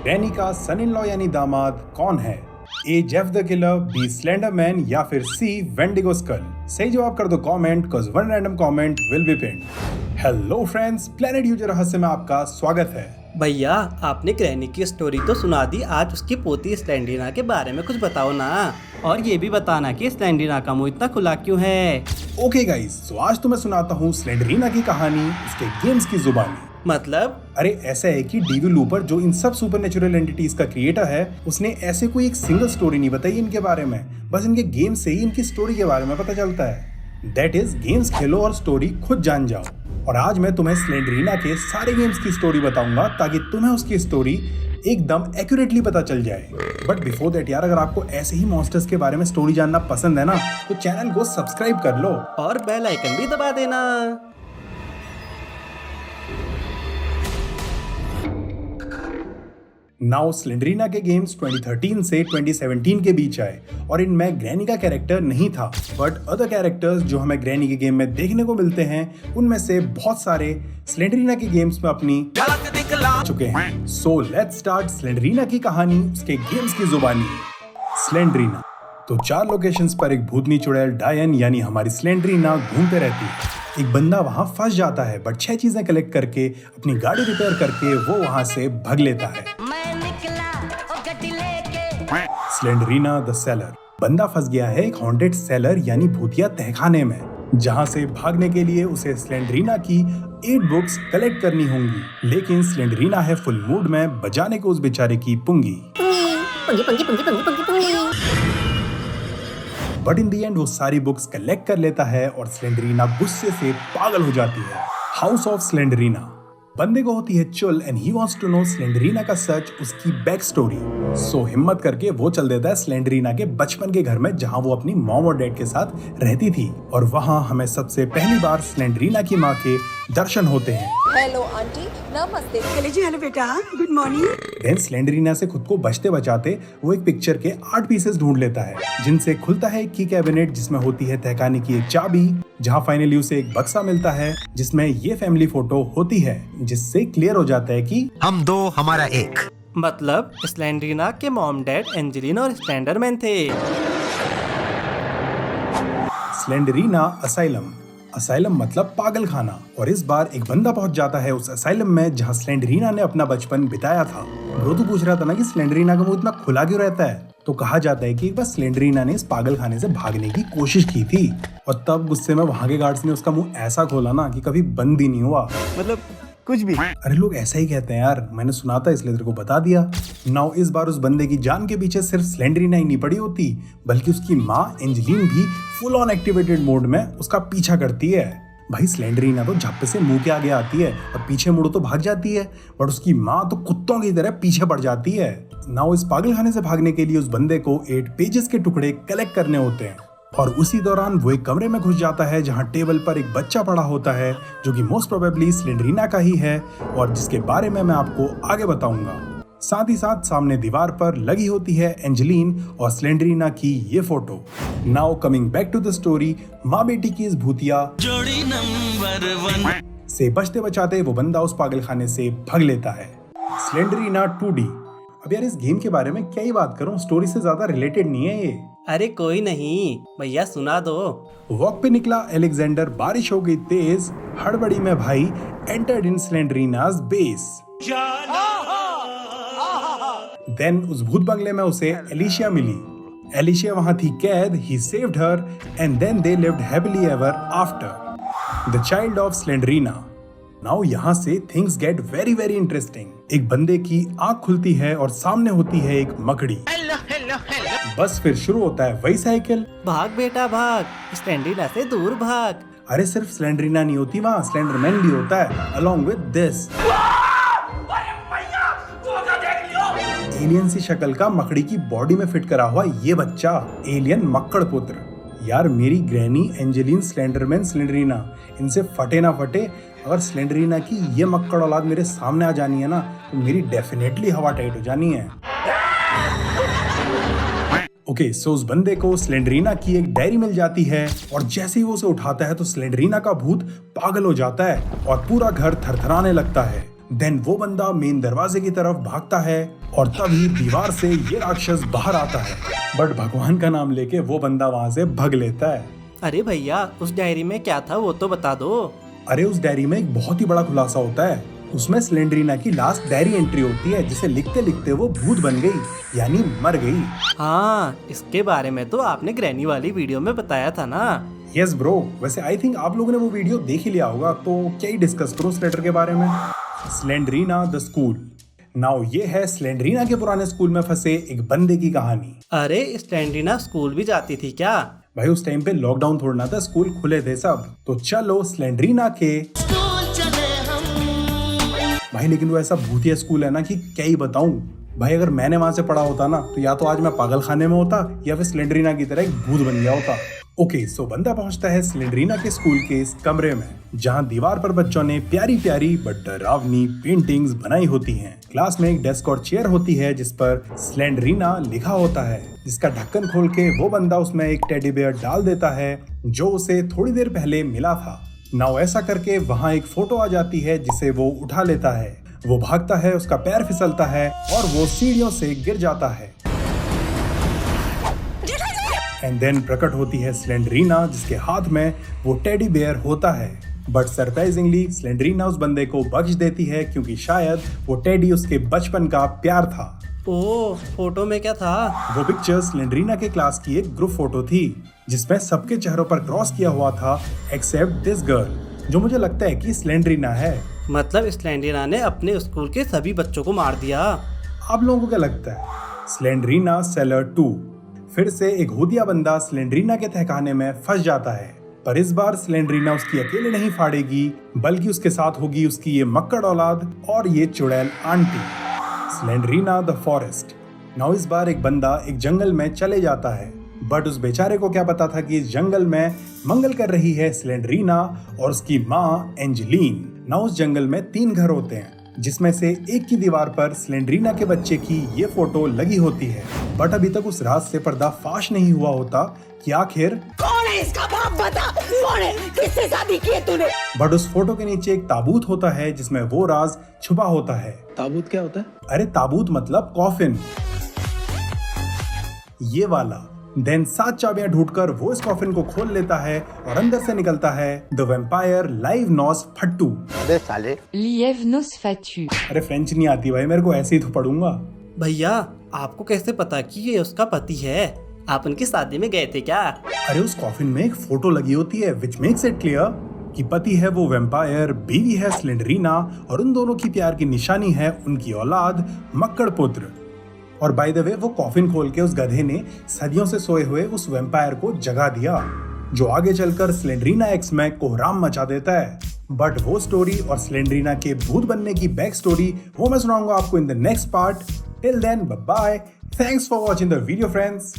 Danny का सन in law यानी दामाद कौन है? A Jeff the killer, B Slenderman या फिर सी वेंडिगो स्कल? सही जवाब कर दो comment, cause one random comment will be pinned. Hello friends, planet user रहस्य में आपका स्वागत है। भैया आपने ग्रैनी की स्टोरी तो सुना दी, आज उसकी पोती स्लेंड्रीना के बारे में कुछ बताओ ना, और ये भी बताना कि स्लेंड्रीना का मुंह इतना खुला क्यों है। ओके गाइस, तो आज तुम्हें सुनाता हूँ स्लेंडरीना की कहानी उसके गेम्स की जुबानी। मतलब? अरे ऐसा है कि डेविड लूपर जो इन सब सुपरनेचुरल एंटिटीज का क्रिएटर है, उसने ऐसे कोई एक सिंगल स्टोरी नहीं बताई इनके बारे में, बस इनके गेम से ही इनकी स्टोरी के बारे में पता चलता है। दैट इज गेम्स खेलो और स्टोरी खुद जान जाओ। और आज मैं तुम्हें स्लेंडरीना के सारे गेम्स की स्टोरी बताऊंगा ताकि तुम्हें उसकी स्टोरी एकदम एक्यूरेटली पता चल जाए। बट बिफोर दैट यार, अगर आपको ऐसे ही मॉन्स्टर्स के बारे में स्टोरी जानना पसंद है ना, तो चैनल को सब्सक्राइब कर लो और बेल आइकन भी दबा देना। नाउ स्लेंडरीना के गेम्स 2013 से 2017 के बीच आए और इनमें ग्रैनी का कैरेक्टर नहीं था, बट अदर कैरेक्टर्स जो हमें ग्रैनी के गेम में देखने को मिलते हैं, उनमें से बहुत सारे स्लेंडरीना के गेम्स में अपनी झलक दिखला चुके हैं। सो लेट्स स्टार्ट स्लेंडरीना की कहानी उसके गेम्स की जुबानी। स्लेंडरीना तो 4 लोकेशंस पर एक भूतनी चुड़ैल डायन यानी हमारी स्लेंडरीना घूमते रहती है। एक बंदा वहां फंस जाता है, बट 6 चीजें कलेक्ट करके अपनी गाड़ी रिपेयर करके वो वहां से भाग लेता है। स्लेंडरीना द सेलर, बंदा फंस गया है एक हॉन्टेड सेलर यानी भूतिया तहखाने में, जहां से भागने के लिए उसे स्लेंडरीना की 8 बुक्स कलेक्ट करनी होंगी। लेकिन स्लेंडरीना है फुल मूड में बजाने को उस बेचारे की पुंगी। बट इन दी एंड वो सारी बुक्स कलेक्ट कर लेता है और स्लेंडरीना गुस्से से पागल हो जाती है। हाउस ऑफ स्लेंडरीना, बंदे को होती है चुल and he wants to know Slenderina का सच, उसकी बैक स्टोरी। सो हिम्मत करके वो चल देता है स्लेंडरीना के बचपन के घर में, जहां वो अपनी मॉम और डैड के साथ रहती थी। और वहां हमें सबसे पहली बार स्लेंडरीना की माँ के दर्शन होते हैं। हेलो आंटी, नमस्ते। हेलो बेटा, गुड मॉर्निंग। देन स्लेंडरीना से खुद को बचते बचाते वो एक पिक्चर के 8 पीसेस ढूंढ लेता है, जिनसे खुलता है की कैबिनेट जिसमें होती है तहखाने की एक चाबी, जहां फाइनली उसे एक बक्सा मिलता है जिसमें ये फैमिली फोटो होती है, जिससे क्लियर हो जाता है कि हम 2 हमारा 1। मतलब स्लेंड्रीना के मॉम डैड एंजेलिना और स्लेंडरमैन थे। स्लेंडरीना असाइलम, असाइलम मतलब पागल खाना। और इस बार एक बंदा पहुंच जाता है उस असाइलम में जहां स्लेंडरीना ने अपना बचपन बिताया था। ब्रो तो पूछ रहा था ना कि स्लेंडरीना का मुंह इतना खुला क्यों रहता है, तो कहा जाता है कि एक बार स्लेंडरीना ने इस पागल खाने से भागने की कोशिश की थी और तब गुस्से में वहां के गार्ड्स ने उसका मुंह ऐसा खोला ना कि कभी बंद ही नहीं हुआ। मतलब कुछ भी। अरे लोग ऐसा ही कहते हैं यार, मैंने सुना था इसलिए तेरे को बता दिया। नाउ इस बार उस बंदे की जान के पीछे सिर्फ स्लेंडरीना ही नहीं पड़ी होती, बल्कि उसकी माँ एंजेलिन भी फुल ऑन एक्टिवेटेड मोड में उसका पीछा करती है। भाई स्लेंडरीना तो झप्पे से मुंह के आगे आती है और पीछे मुड़ो तो भाग जाती है, बट उसकी माँ तो कुत्तों की तरह पीछे पड़ जाती है। नाउ इस पागलखाने से भागने के लिए उस बंदे को 8 पेजेस के टुकड़े कलेक्ट करने होते हैं। और उसी दौरान वो एक कमरे में घुस जाता है जहां टेबल पर एक बच्चा पड़ा होता है, जो कि मोस्ट प्रोबेबली स्लेंडरीना का ही है और जिसके बारे में मैं आपको आगे बताऊंगा। साथ ही साथ सामने दीवार पर लगी होती है एंजेलिन और स्लेंडरीना की ये photo. Now coming back to the story, माँ बेटी की इस भूतिया जोड़ी नंबर 1 से बचते बचाते वो बंदा उस पागलखाने से भाग लेता है। स्लेंडरीना 2D, अब यार इस गेम के बारे में क्या ही बात करूं, स्टोरी से ज्यादा रिलेटेड नहीं है ये। अरे कोई नहीं भैया, सुना दो। वॉक पे निकला अलेक्जेंडर, बारिश हो गई तेज, हड़बड़ी में भाई एंटर्ड इन स्लेंडरीना's बेस। देन उस भूत बंगले में उसे एलिशिया मिली। एलिशिया वहां थी कैद, he saved her and then they lived happily ever after. The child of Slenderina. Now यहाँ से things get very very interesting. एक बंदे की आंख खुलती है और सामने होती है एक मकड़ी। बस फिर शुरू होता है वही साइकिल, भाग बेटा भाग, स्लेंडरीना से दूर भाग। अरे सिर्फ स्लेंडरीना नहीं होती वहाँ, स्लेंडरमैन भी होता है अलॉन्ग विद दिस। एलियन सी शक्ल का मकड़ी की बॉडी में फिट करा हुआ ये बच्चा, एलियन मक्कड़ पुत्र। यार मेरी ग्रैनी एंजेलिन स्लेंडरमैन स्लेंडरीना, इनसे फटे ना फटे, अगर स्लेंडरीना की ये मक्कड़ औलाद मेरे सामने आ जानी है ना, तो मेरी डेफिनेटली हवा टाइट हो जानी है। ओके, सो उस बंदे को स्लेंडरीना की एक डायरी मिल जाती है और जैसे ही वो उसे उठाता है तो स्लेंडरीना का भूत पागल हो जाता है और पूरा घर थरथराने लगता है। देन वो बंदा मेन दरवाजे की तरफ भागता है और तभी दीवार से ये राक्षस बाहर आता है, बट भगवान का नाम लेके वो बंदा वहां से भाग लेता है। अरे भैया, उस डायरी में क्या था वो तो बता दो। अरे उस डायरी में एक बहुत ही बड़ा खुलासा होता है। उसमें स्लेंड्रीना की लास्ट डायरी एंट्री होती है, जिसे लिखते लिखते वो भूत बन गई, यानी मर गई। हाँ, इसके बारे में तो आपने ग्रैनी वाली वीडियो में बताया था ना। यस ब्रो, वैसे आई थिंक आप लोगों ने वो वीडियो देख ही लिया होगा, तो क्या ही डिस्कस करो उस लेटर के बारे में। Slendrina the school. नाउ ये है स्लेंड्रीना के पुराने स्कूल में फंसे एक बंदे की कहानी। अरे स्लेंड्रीना स्कूल भी जाती थी क्या? भाई उस टाइम पे लॉकडाउन थोड़ा ना था, स्कूल खुले थे सब। तो चलो स्लेंड्रीना के भाई, लेकिन वो ऐसा भूतिया स्कूल है ना कि क्या ही बताऊं भाई। अगर मैंने वहां से पढ़ा होता ना, तो या तो आज मैं पागल खाने में होता या फिर स्लेंड्रीना की तरह एक भूत बन गया होता। ओके, सो बंदा पहुंचता है स्लेंड्रीना के स्कूल के इस कमरे में, जहां दीवार पर बच्चों ने प्यारी प्यारी बट डरावनी पेंटिंग्स बनाई होती हैं। क्लास में एक डेस्क और चेयर होती है जिस पर स्लेंड्रीना लिखा होता है, जिसका ढक्कन खोल के वो बंदा उसमें एक टेडी बेयर डाल देता है जो उसे थोड़ी देर पहले मिला था। नाउ ऐसा करके वहां एक फोटो आ जाती है जिसे वो उठा लेता है। वो भागता है, उसका पैर फिसलता है और वो सीढ़ियों से गिर जाता है। एंड देन प्रकट होती है स्लेंड्रीना, जिसके हाथ में वो टेडी बेयर होता है। बट सरप्राइजिंगली स्लेंड्रीना उस बंदे को बख्श देती है, क्योंकि शायद वो टेडी उसके बचपन का प्यार था। ओह, फोटो में क्या था? वो पिक्चर स्लेंड्रीना के क्लास की एक ग्रुप फोटो थी, जिसमें सबके चेहरों पर क्रॉस किया हुआ था एक्सेप्ट दिस गर्ल, जो मुझे लगता है कि स्लेंड्रीना है। मतलब स्लेंड्रीना ने अपने स्कूल के सभी बच्चों को मार दिया। आप लोगों को क्या लगता है? Slendrina seller 2। फिर से एक हुदिया बंदा स्लेंड्रीना के तहखाने में फंस जाता है, पर इस बार स्लेंड्रीना उसकी अकेले नहीं फाड़ेगी, बल्कि उसके साथ होगी उसकी ये मक्कड़ औलाद और ये चुड़ैल aunty. Slendrina the forest. Now इस बार एक बंदा एक जंगल में चले जाता है, बट उस बेचारे को क्या पता था कि इस जंगल में मंगल कर रही है स्लेंड्रीना और उसकी माँ एंजेलीन। नाउ उस जंगल में 3 घर होते हैं, जिसमें से एक की दीवार पर स्लेंड्रीना के बच्चे की ये फोटो लगी होती है। बट अभी तक उस राज से पर्दाफाश नहीं हुआ होता कि आखिर कौन है इसका बाप? बता कौन है, किससे शादी की है तूने? बट उस फोटो के नीचे एक ताबूत होता है, जिसमें वो राज छुपा होता है। ताबूत क्या होता है? अरे ताबूत मतलब कॉफिन, ये वाला। देन 7 चाबियां ढूंढकर वो इस कॉफिन को खोल लेता है और अंदर से निकलता है द वैम्पायर लाइव नॉस फट्टू। अबे साले, Liève Nosferatu. अरे फ्रेंच नहीं आती भाई मेरे को, ऐसे ही तो पढ़ूंगा। भैया, आपको कैसे पता कि ये उसका पति है? आप उनकी शादी में गए थे क्या? अरे उस कॉफिन में एक फोटो लगी होती है, विच मेक्स इट क्लियर कि पति है वो वैम्पायर, बीवी है स्लेंड्रीना और उन दोनों की प्यार की निशानी है उनकी औलाद मक्कड़ पुत्र। और बाय द वे, वो कॉफिन खोल के उस गधे ने सदियों से सोए हुए उस वैम्पायर को जगा दिया, जो आगे चलकर स्लेंड्रीना एक्स में कोहराम मचा देता है। बट वो स्टोरी और स्लेंड्रीना के भूत बनने की बैक स्टोरी वो मैं सुनाऊंगा आपको in the next part. Till then, bye bye, thanks for watching the video friends.